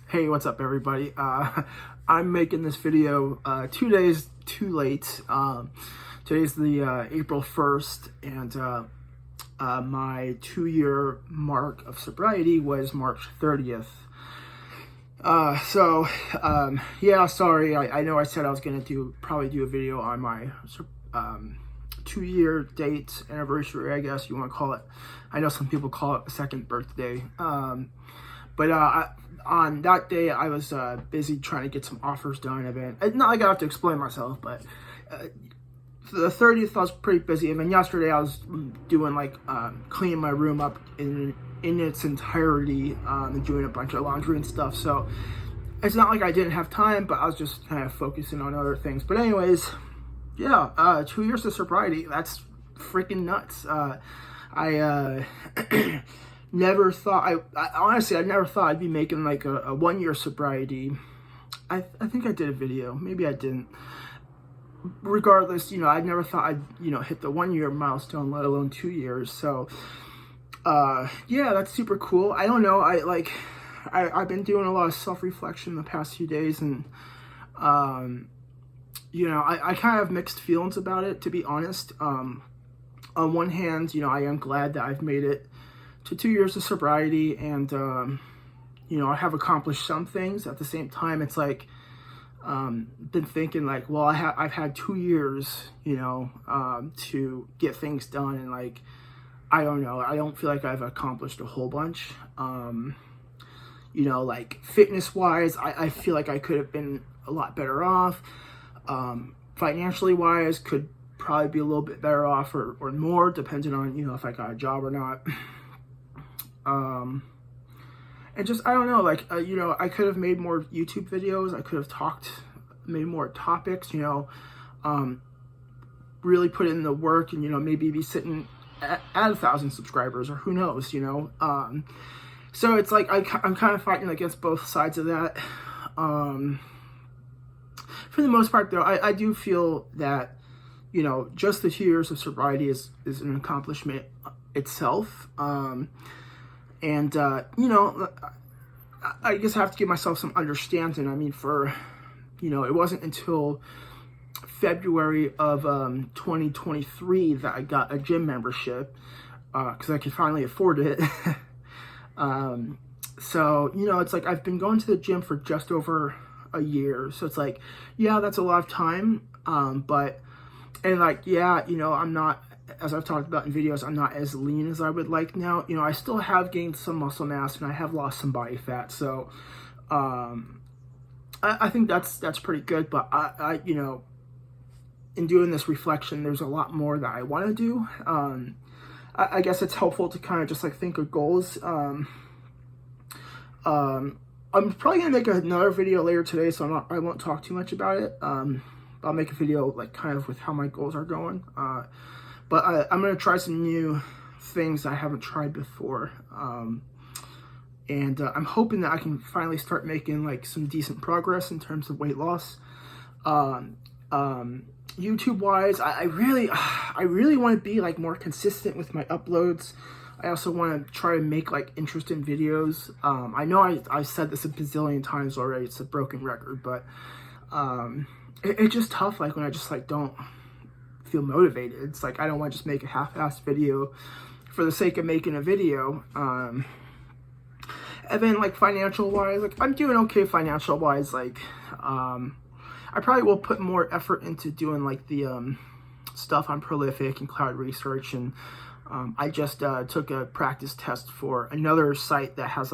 Hey, what's up, everybody? I'm making this video 2 days too late. Today's the April 1st, and my 2-year mark of sobriety was March 30th. Yeah, sorry. I know I said I was going to probably do a video on my 2-year date anniversary, I guess you want to call it. I know some people call it a second birthday. On that day, I was busy trying to get some offers done. Not like I have to explain myself, but the 30th I was pretty busy. And then yesterday I was doing cleaning my room up in its entirety, and doing a bunch of laundry and stuff. So it's not like I didn't have time, but I was just kind of focusing on other things. But anyways, yeah, 2 years of sobriety. That's freaking nuts. I never thought, honestly, I never thought I'd be making like a 1-year sobriety. I think I did a video, maybe I didn't. Regardless, I never thought I'd, hit the 1-year milestone, let alone 2 years. So, yeah, that's super cool. I don't know, I've been doing a lot of self-reflection the past few days, and, I kind of have mixed feelings about it, to be honest. On one hand, I am glad that I've made it to 2 years of sobriety, and I have accomplished some things. At the same time, it's like been thinking well, I've had 2 years to get things done, and I don't know, I don't feel like I've accomplished a whole bunch. Fitness wise, I feel like I could have been a lot better off. Financially wise, could probably be a little bit better off, or more, depending on if I got a job or not. And just, I don't know, I could have made more YouTube videos. I could have made more topics, really put in the work, and, maybe be sitting at 1,000 subscribers, or who knows, so it's like, I'm kind of fighting against both sides of that. For the most part, though, I do feel that, just the 2 years of sobriety is an accomplishment itself. And, I guess I have to give myself some understanding. I mean, it wasn't until February of 2023 that I got a gym membership, because I could finally afford it. So, it's like I've been going to the gym for just over a year. So it's like, yeah, that's a lot of time. I'm not, as I've talked about in videos, I'm not as lean as I would like now. I still have gained some muscle mass, and I have lost some body fat. So, I think that's pretty good. But in doing this reflection, there's a lot more that I want to do. I guess it's helpful to kind of just think of goals. I'm probably gonna make another video later today, so I won't talk too much about it. I'll make a video kind of with how my goals are going. But I'm going to try some new things I haven't tried before. And I'm hoping that I can finally start making some decent progress in terms of weight loss. YouTube wise, I really want to be more consistent with my uploads. I also want to try to make interesting videos. I know I've said this a bazillion times already. It's a broken record, but it's just tough when I just don't feel motivated. It's I don't want to just make a half-assed video for the sake of making a video. And then financial wise, I'm doing okay financial wise. I probably will put more effort into doing the stuff on Prolific and Cloud Research, and I just took a practice test for another site that has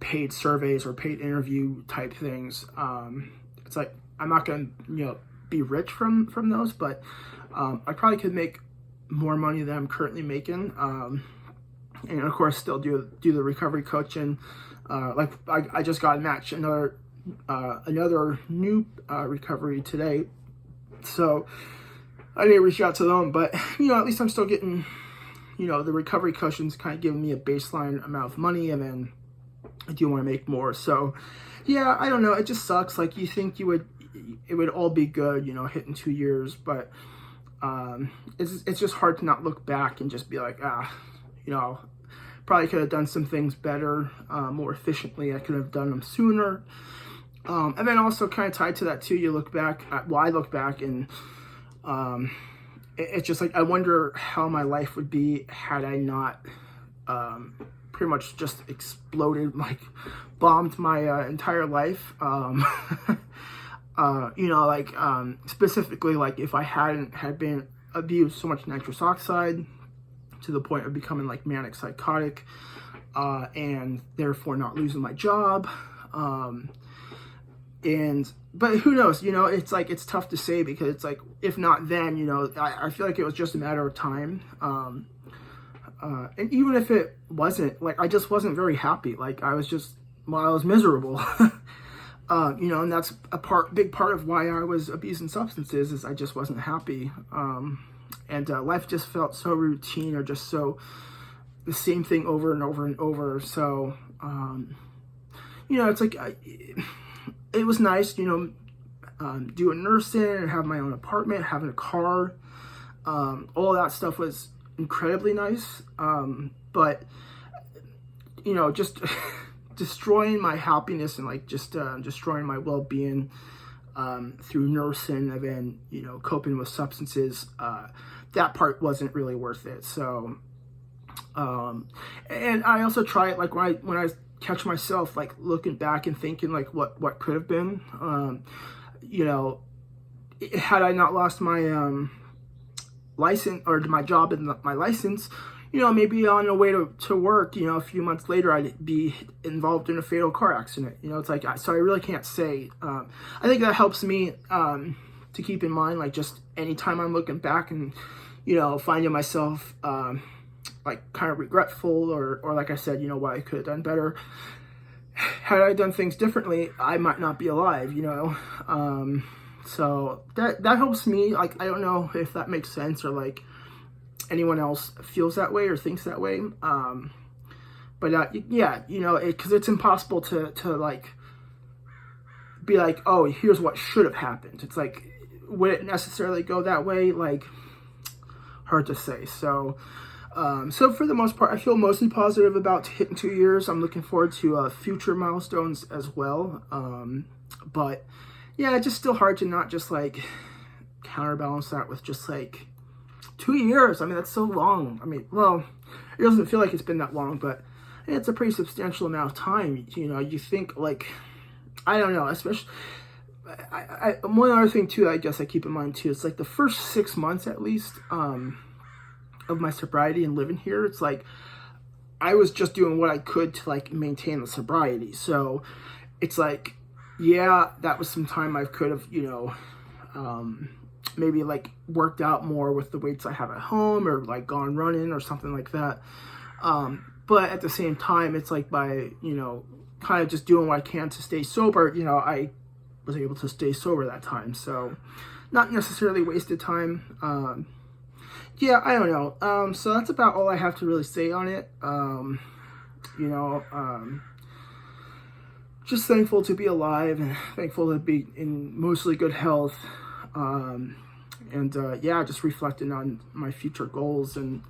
paid surveys or paid interview type things. It's I'm not gonna be rich from those, but I probably could make more money than I'm currently making, and of course still do the recovery coaching. I just got matched another new recovery today, so I need to reach out to them. But at least I'm still getting, the recovery coaching's kind of giving me a baseline amount of money, and then I do want to make more. So yeah, I don't know, it just sucks. You think it would all be good, hitting 2 years, but it's just hard to not look back and just be Probably could have done some things better, more efficiently. I could have done them sooner. And then also kind of tied to that too, you look back at, well, I look back and it's just like, I wonder how my life would be had I not pretty much just exploded, like bombed my entire life. You know, like specifically, like if I had been abused so much nitrous oxide to the point of becoming like manic psychotic, and therefore not losing my job. But who knows, you know, it's like, it's tough to say, because it's like, if not then, you know, I feel like it was just a matter of time. And even if it wasn't, like, I just wasn't very happy. Like, I was miserable. You know, and that's big part of why I was abusing substances, is I just wasn't happy. And life just felt so routine, or just so the same thing over and over and over. So, you know, it's like, it was nice, you know, doing nursing and have my own apartment, having a car. All that stuff was incredibly nice. But, you know, just destroying my happiness and like just destroying my well-being through nursing, and then, you know, coping with substances, that part wasn't really worth it. So, and I also try it, like when I catch myself like looking back and thinking like what could have been, you know, had I not lost my license, or my job and my license, you know, maybe on the way to work, you know, a few months later, I'd be involved in a fatal car accident. You know, it's like, so I really can't say. I think that helps me to keep in mind, like, just anytime I'm looking back and, you know, finding myself like kind of regretful, or like I said, you know, what I could have done better. Had I done things differently, I might not be alive, you know. So that helps me. Like, I don't know if that makes sense, or like anyone else feels that way or thinks that way. But yeah, you know, because it's impossible to like be like, oh, here's what should have happened. It's like, would it necessarily go that way? Like, hard to say. So so for the most part, I feel mostly positive about hitting 2 years. I'm looking forward to future milestones as well. But yeah, it's just still hard to not just like counterbalance that with just like 2 years. I mean, that's so long. I mean, well, it doesn't feel like it's been that long, but it's a pretty substantial amount of time. You know, you think like, I don't know, especially, one other thing too, I guess I keep in mind too, it's like the first 6 months at least, of my sobriety and living here, it's like, I was just doing what I could to like maintain the sobriety. So it's like, yeah, that was some time I could have, you know, maybe like worked out more with the weights I have at home, or like gone running or something like that. But at the same time, it's like, by, you know, kind of just doing what I can to stay sober, you know, I was able to stay sober that time. So not necessarily wasted time. Yeah, I don't know. So that's about all I have to really say on it. You know, just thankful to be alive, and thankful to be in mostly good health. And yeah, just reflecting on my future goals, and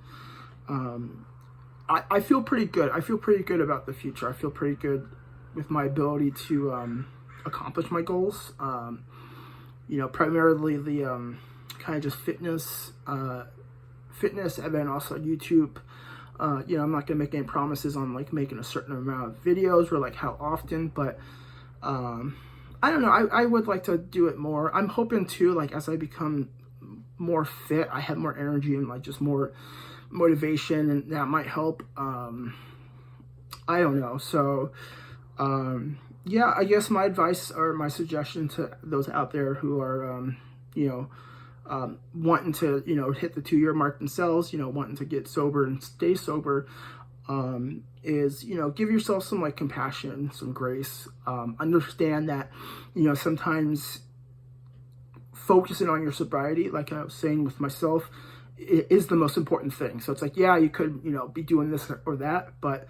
I feel pretty good. I feel pretty good about the future. I feel pretty good with my ability to accomplish my goals. You know, primarily the kind of just fitness, and then also YouTube. You know, I'm not gonna make any promises on like making a certain amount of videos, or like how often, but I don't know, I would like to do it more. I'm hoping to, like, as I become more fit, I have more energy and like just more motivation, and that might help. I don't know. So yeah, I guess my advice, or my suggestion to those out there who are you know, wanting to, you know, hit the 2 year mark themselves, you know, wanting to get sober and stay sober, is, you know, give yourself some like compassion, some grace. Understand that, you know, sometimes focusing on your sobriety, like I was saying with myself, is the most important thing. So it's like, yeah, you could, you know, be doing this or that, but,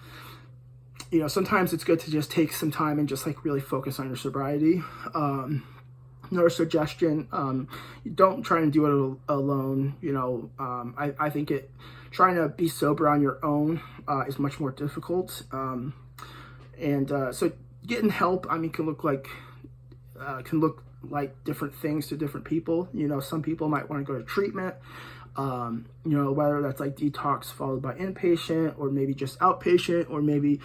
you know, sometimes it's good to just take some time and just like really focus on your sobriety. another suggestion, don't try and do it alone. I think trying to be sober on your own is much more difficult. So getting help, I mean, can look like different things to different people. Some people might want to go to treatment, whether that's like detox followed by inpatient, or maybe just outpatient, or maybe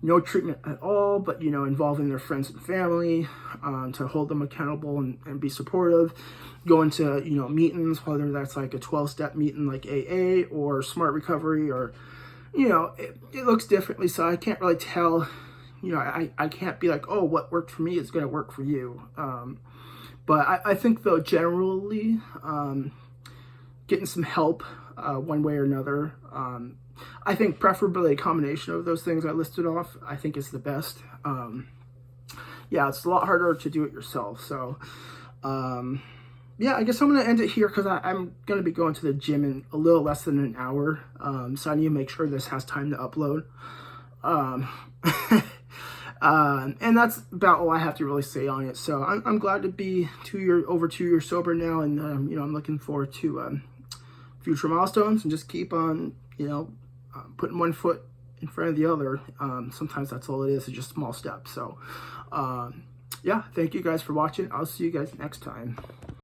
no treatment at all, but involving their friends and family to hold them accountable and be supportive. Going to meetings, whether that's like a 12-step meeting like AA or Smart Recovery, or it looks differently, so I can't really tell. I can't be like, oh, what worked for me is going to work for you. But I think, though, generally, getting some help one way or another, I think preferably a combination of those things I listed off, I think is the best. Yeah, it's a lot harder to do it yourself. So, yeah, I guess I'm going to end it here because I'm going to be going to the gym in a little less than an hour. So I need to make sure this has time to upload. And that's about all I have to really say on it. So I'm glad to be over 2 years sober now, and I'm looking forward to future milestones, and just keep on putting one foot in front of the other. Sometimes that's all it is, it's just small steps. So yeah, thank you guys for watching. I'll see you guys next time.